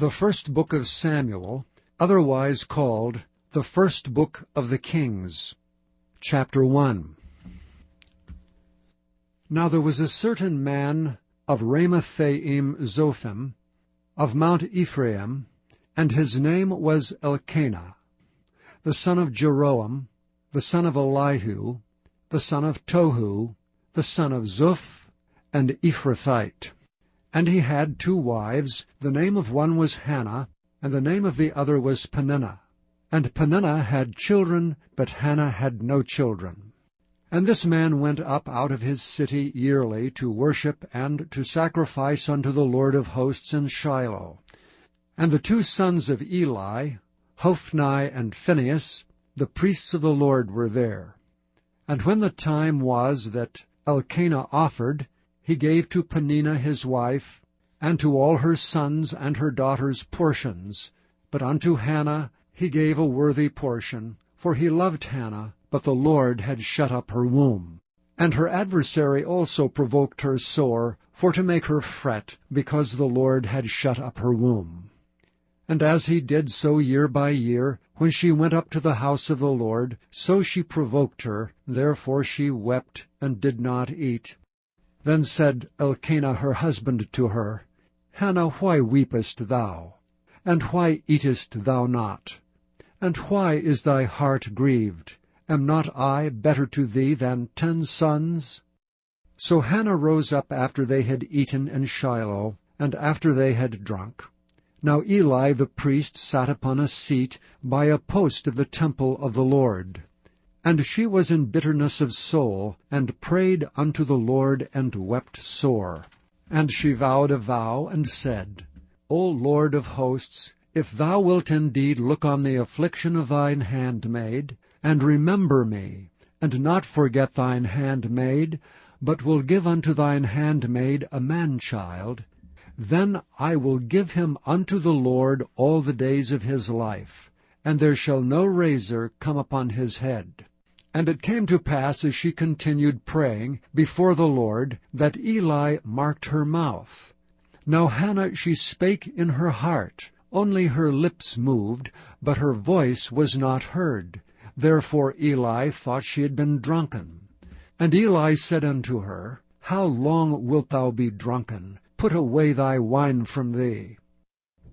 The first book of Samuel, otherwise called the first book of the Kings. Chapter 1. Now there was a certain man of Ramathaim Zophim, of Mount Ephraim, and his name was Elkanah, the son of Jeroham, the son of Elihu, the son of Tohu, the son of Zuph, and Ephrathite. And he had 2 wives. The name of one was Hannah, and the name of the other was Peninnah. And Peninnah had children, but Hannah had no children. And this man went up out of his city yearly to worship and to sacrifice unto the Lord of hosts in Shiloh. And the 2 sons of Eli, Hophni and Phinehas, the priests of the Lord, were there. And when the time was that Elkanah offered, he gave to Peninnah his wife, and to all her sons and her daughters portions. But unto Hannah he gave a worthy portion, for he loved Hannah, but the Lord had shut up her womb. And her adversary also provoked her sore, for to make her fret, because the Lord had shut up her womb. And as he did so year by year, when she went up to the house of the Lord, so she provoked her, therefore she wept and did not eat. Then said Elkanah her husband to her, Hannah, why weepest thou? And why eatest thou not? And why is thy heart grieved? Am not I better to thee than 10 sons? So Hannah rose up after they had eaten in Shiloh, and after they had drunk. Now Eli the priest sat upon a seat by a post of the temple of the Lord. And she was in bitterness of soul, and prayed unto the Lord, and wept sore. And she vowed a vow, and said, O Lord of hosts, if thou wilt indeed look on the affliction of thine handmaid, and remember me, and not forget thine handmaid, but will give unto thine handmaid a man-child, then I will give him unto the Lord all the days of his life, and there shall no razor come upon his head. And it came to pass, as she continued praying before the Lord, that Eli marked her mouth. Now Hannah she spake in her heart, only her lips moved, but her voice was not heard. Therefore Eli thought she had been drunken. And Eli said unto her, How long wilt thou be drunken? Put away thy wine from thee.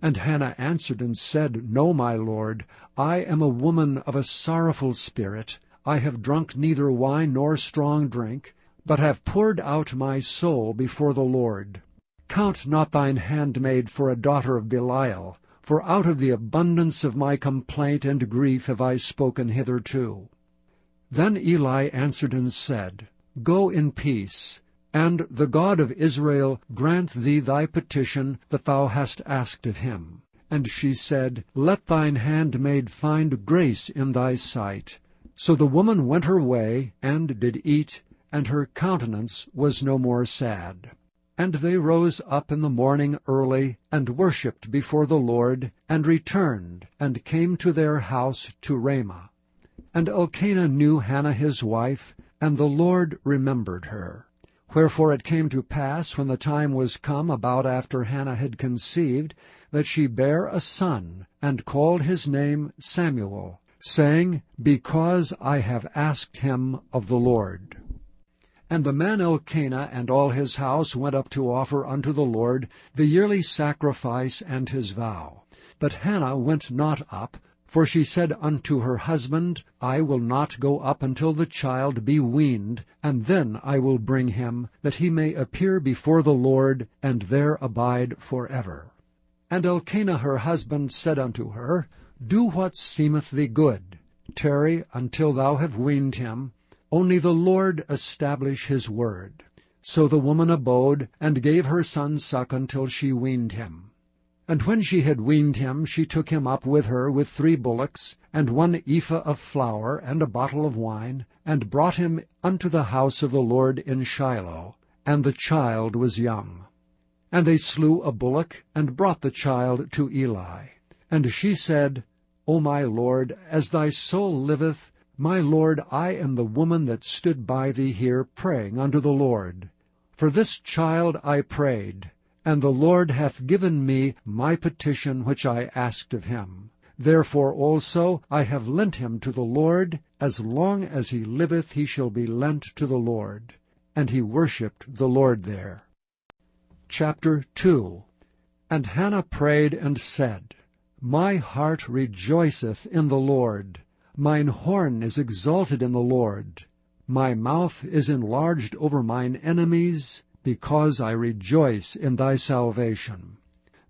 And Hannah answered and said, No, my lord, I am a woman of a sorrowful spirit. I have drunk neither wine nor strong drink, but have poured out my soul before the Lord. Count not thine handmaid for a daughter of Belial, for out of the abundance of my complaint and grief have I spoken hitherto. Then Eli answered and said, Go in peace, and the God of Israel grant thee thy petition that thou hast asked of him. And she said, Let thine handmaid find grace in thy sight. So the woman went her way, and did eat, and her countenance was no more sad. And they rose up in the morning early, and worshipped before the Lord, and returned, and came to their house to Ramah. And Elkanah knew Hannah his wife, and the Lord remembered her. Wherefore it came to pass, when the time was come about after Hannah had conceived, that she bare a son, and called his name Samuel, saying, Because I have asked him of the Lord. And the man Elkanah and all his house went up to offer unto the Lord the yearly sacrifice and his vow. But Hannah went not up, for she said unto her husband, I will not go up until the child be weaned, and then I will bring him, that he may appear before the Lord, and there abide forever. And Elkanah her husband said unto her, Do what seemeth thee good. Tarry until thou have weaned him. Only the Lord establish his word. So the woman abode, and gave her son suck until she weaned him. And when she had weaned him, she took him up with her with 3 bullocks, and 1 ephah of flour, and a bottle of wine, and brought him unto the house of the Lord in Shiloh. And the child was young. And they slew a bullock, and brought the child to Eli. And she said, O my Lord, as thy soul liveth, my Lord, I am the woman that stood by thee here praying unto the Lord. For this child I prayed, And the Lord hath given me my petition which I asked of him. Therefore also I have lent him to the Lord. As long as he liveth he shall be lent to the Lord. And he worshipped the Lord there. Chapter 2. And Hannah prayed and said, My heart rejoiceth in the Lord. Mine horn is exalted in the Lord. My mouth is enlarged over mine enemies, because I rejoice in thy salvation.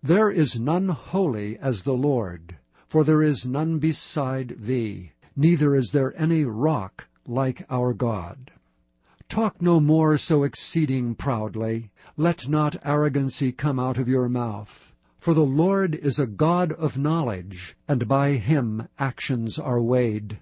There is none holy as the Lord, for there is none beside thee, neither is there any rock like our God. Talk no more so exceeding proudly. Let not arrogancy come out of your mouth. For the Lord is a God of knowledge, and by him actions are weighed.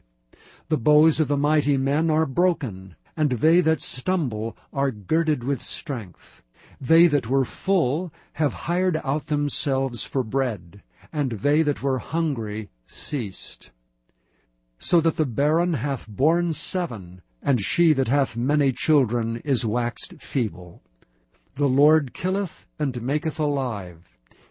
The bows of the mighty men are broken, and they that stumble are girded with strength. They that were full have hired out themselves for bread, and they that were hungry ceased. So that the barren hath borne 7, and she that hath many children is waxed feeble. The Lord killeth and maketh alive.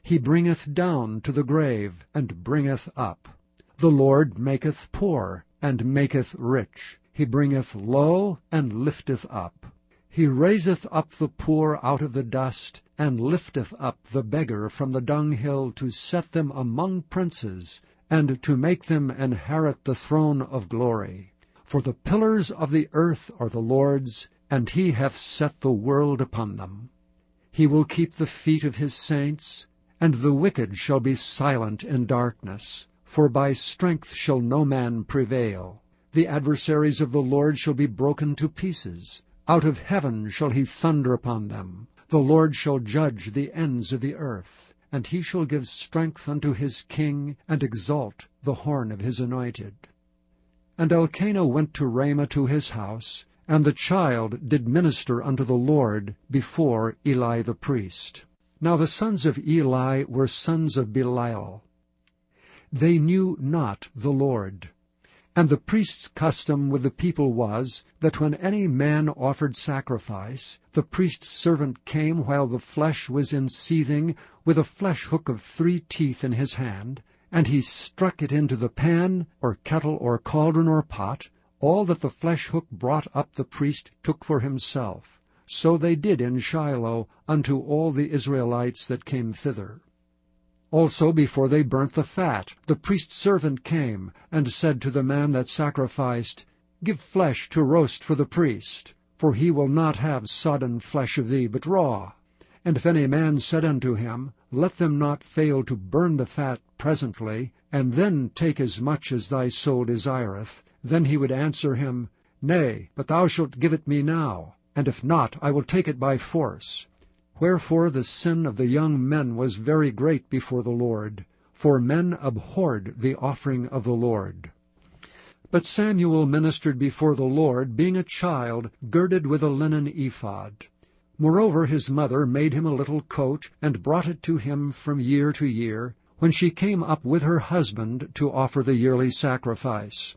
He bringeth down to the grave, and bringeth up. The Lord maketh poor, and maketh rich. He bringeth low, and lifteth up. He raiseth up the poor out of the dust, and lifteth up the beggar from the dunghill, to set them among princes, and to make them inherit the throne of glory. For the pillars of the earth are the Lord's, and he hath set the world upon them. He will keep the feet of his saints, and the wicked shall be silent in darkness. For by strength shall no man prevail. The adversaries of the Lord shall be broken to pieces. Out of heaven shall he thunder upon them. The Lord shall judge the ends of the earth, and he shall give strength unto his king, and exalt the horn of his anointed. And Elkanah went to Ramah to his house, and the child did minister unto the Lord before Eli the priest. Now the sons of Eli were sons of Belial. They knew not the Lord. And the priest's custom with the people was, that when any man offered sacrifice, the priest's servant came while the flesh was in seething, with a flesh hook of 3 teeth in his hand, and he struck it into the pan, or kettle, or cauldron, or pot. All that the flesh hook brought up the priest took for himself. So they did in Shiloh unto all the Israelites that came thither. Also before they burnt the fat, the priest's servant came, and said to the man that sacrificed, Give flesh to roast for the priest, for he will not have sodden flesh of thee, but raw. And if any man said unto him, Let them not fail to burn the fat presently, and then take as much as thy soul desireth, then he would answer him, Nay, but thou shalt give it me now, and if not, I will take it by force. Wherefore the sin of the young men was very great before the Lord, for men abhorred the offering of the Lord. But Samuel ministered before the Lord, being a child, girded with a linen ephod. Moreover his mother made him a little coat, and brought it to him from year to year, when she came up with her husband to offer the yearly sacrifice.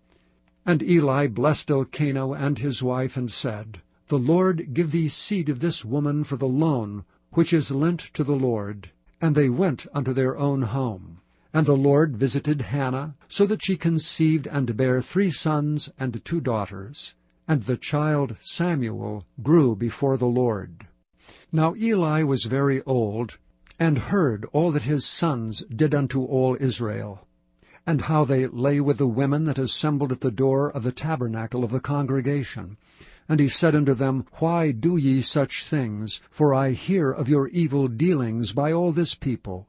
And Eli blessed Elkanah and his wife, and said, The Lord give thee seed of this woman for the loan, which is lent to the Lord. And they went unto their own home. And the Lord visited Hannah, so that she conceived and bare 3 sons and 2 daughters. And the child Samuel grew before the Lord. Now Eli was very old, and heard all that his sons did unto all Israel, and how they lay with the women that assembled at the door of the tabernacle of the congregation. And he said unto them, Why do ye such things? For I hear of your evil dealings by all this people.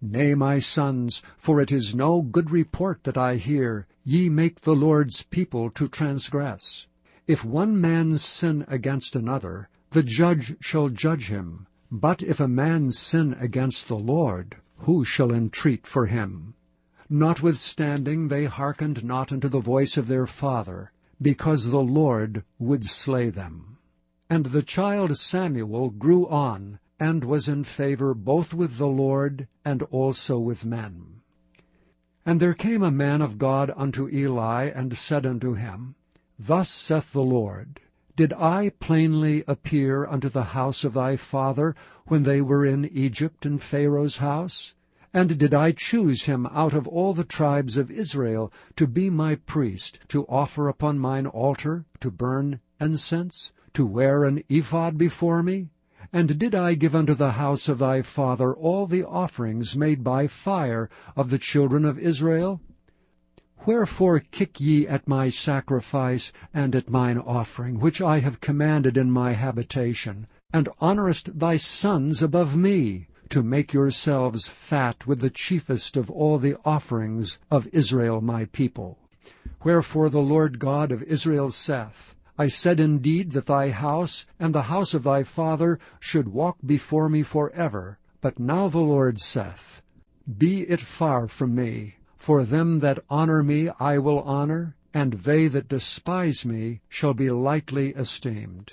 Nay, my sons, for it is no good report that I hear. Ye make the Lord's people to transgress. If one man sin against another, the judge shall judge him. But if a man sin against the Lord, who shall entreat for him? Notwithstanding they hearkened not unto the voice of their father, because the Lord would slay them. And the child Samuel grew on, and was in favor both with the Lord and also with men. And there came a man of God unto Eli, and said unto him, Thus saith the Lord, Did I plainly appear unto the house of thy father when they were in Egypt in Pharaoh's house? And did I choose him out of all the tribes of Israel to be my priest, to offer upon mine altar, to burn incense, to wear an ephod before me? And did I give unto the house of thy father all the offerings made by fire of the children of Israel? Wherefore kick ye at my sacrifice and at mine offering, which I have commanded in my habitation, and honourest thy sons above me, to make yourselves fat with the chiefest of all the offerings of Israel my people? Wherefore the Lord God of Israel saith, I said indeed that thy house and the house of thy father should walk before me forever. But now the Lord saith, Be it far from me, for them that honour me I will honour, and they that despise me shall be lightly esteemed.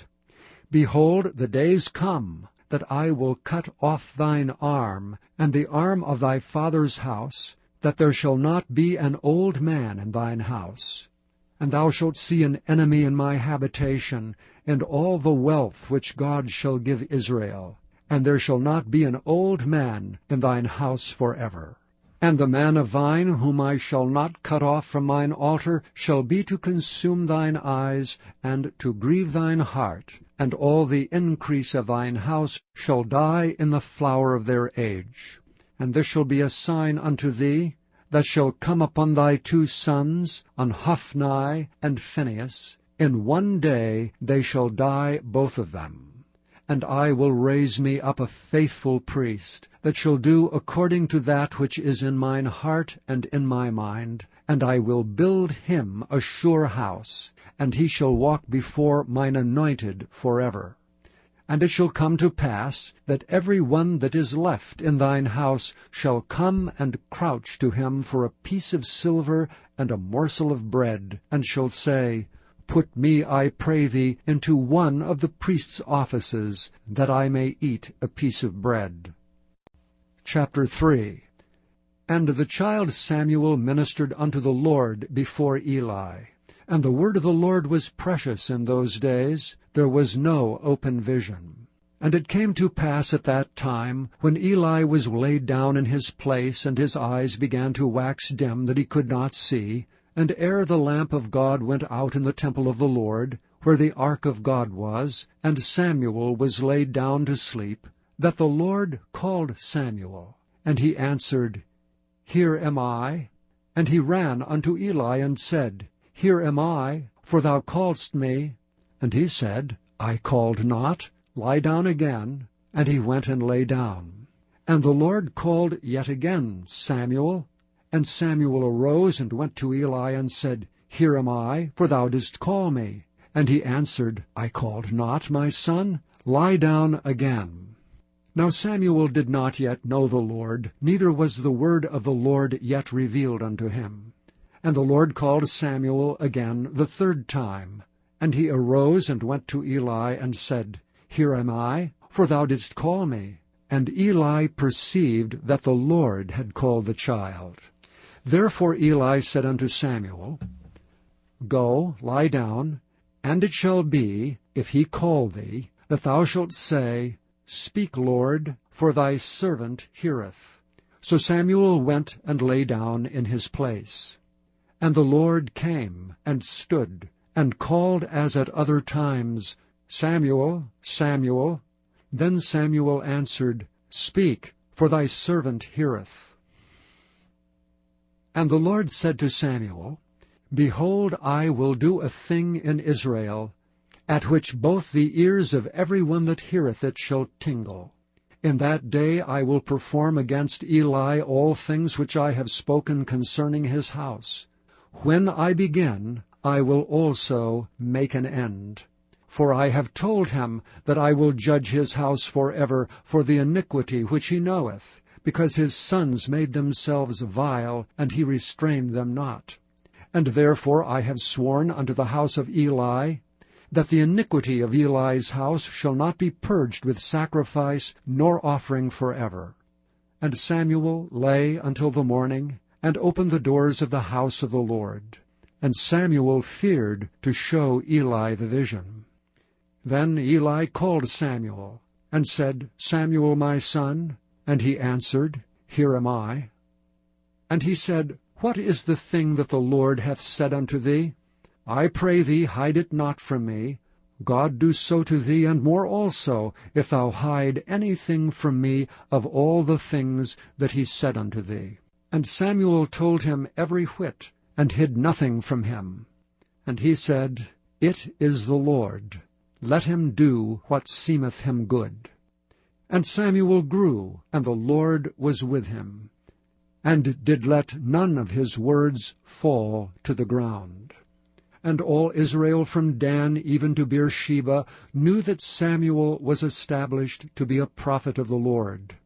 Behold, the days come, that I will cut off thine arm, and the arm of thy father's house, that there shall not be an old man in thine house. And thou shalt see an enemy in my habitation, and all the wealth which God shall give Israel. And there shall not be an old man in thine house forever. And the man of thine, whom I shall not cut off from mine altar, shall be to consume thine eyes, and to grieve thine heart. And all the increase of thine house shall die in the flower of their age. And this shall be a sign unto thee, that shall come upon thy 2 sons, on Hophni and Phinehas. In one day they shall die both of them. And I will raise me up a faithful priest, that shall do according to that which is in mine heart and in my mind. And I will build him a sure house, and he shall walk before mine anointed forever. And it shall come to pass, that every one that is left in thine house shall come and crouch to him for a piece of silver and a morsel of bread, and shall say, Put me, I pray thee, into one of the priest's offices, that I may eat a piece of bread. Chapter 3. And the child Samuel ministered unto the Lord before Eli. And the word of the Lord was precious in those days. There was no open vision. And it came to pass at that time, when Eli was laid down in his place, and his eyes began to wax dim, that he could not see, and ere the lamp of God went out in the temple of the Lord, where the ark of God was, and Samuel was laid down to sleep, that the Lord called Samuel. And he answered, Here am I. And he ran unto Eli, and said, Here am I, for thou calledst me. And he said, I called not. Lie down again. And he went and lay down. And the Lord called yet again, Samuel. And Samuel arose and went to Eli, and said, Here am I, for thou didst call me. And he answered, I called not, my son. Lie down again. Now Samuel did not yet know the Lord, neither was the word of the Lord yet revealed unto him. And the Lord called Samuel again the 3rd time. And he arose and went to Eli, and said, Here am I, for thou didst call me. And Eli perceived that the Lord had called the child. Therefore Eli said unto Samuel, Go, lie down, and it shall be, if he call thee, that thou shalt say, Speak, Lord, for thy servant heareth. So Samuel went and lay down in his place. And the Lord came and stood, and called as at other times, Samuel, Samuel. Then Samuel answered, Speak, for thy servant heareth. And the Lord said to Samuel, Behold, I will do a thing in Israel, at which both the ears of every one that heareth it shall tingle. In that day I will perform against Eli all things which I have spoken concerning his house. When I begin, I will also make an end. For I have told him that I will judge his house forever for the iniquity which he knoweth, because his sons made themselves vile, and he restrained them not. And therefore I have sworn unto the house of Eli, that the iniquity of Eli's house shall not be purged with sacrifice nor offering forever. And Samuel lay until the morning, and opened the doors of the house of the Lord. And Samuel feared to show Eli the vision. Then Eli called Samuel, and said, Samuel, my son. And he answered, Here am I. And he said, What is the thing that the Lord hath said unto thee? I pray thee, hide it not from me. God do so to thee, and more also, if thou hide anything from me of all the things that he said unto thee. And Samuel told him every whit, and hid nothing from him. And he said, It is the Lord. Let him do what seemeth him good. And Samuel grew, and the Lord was with him, and did let none of his words fall to the ground. And all Israel from Dan even to Beersheba knew that Samuel was established to be a prophet of the Lord.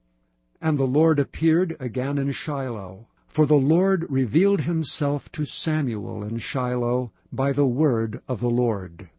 And the Lord appeared again in Shiloh, for the Lord revealed himself to Samuel in Shiloh by the word of the Lord.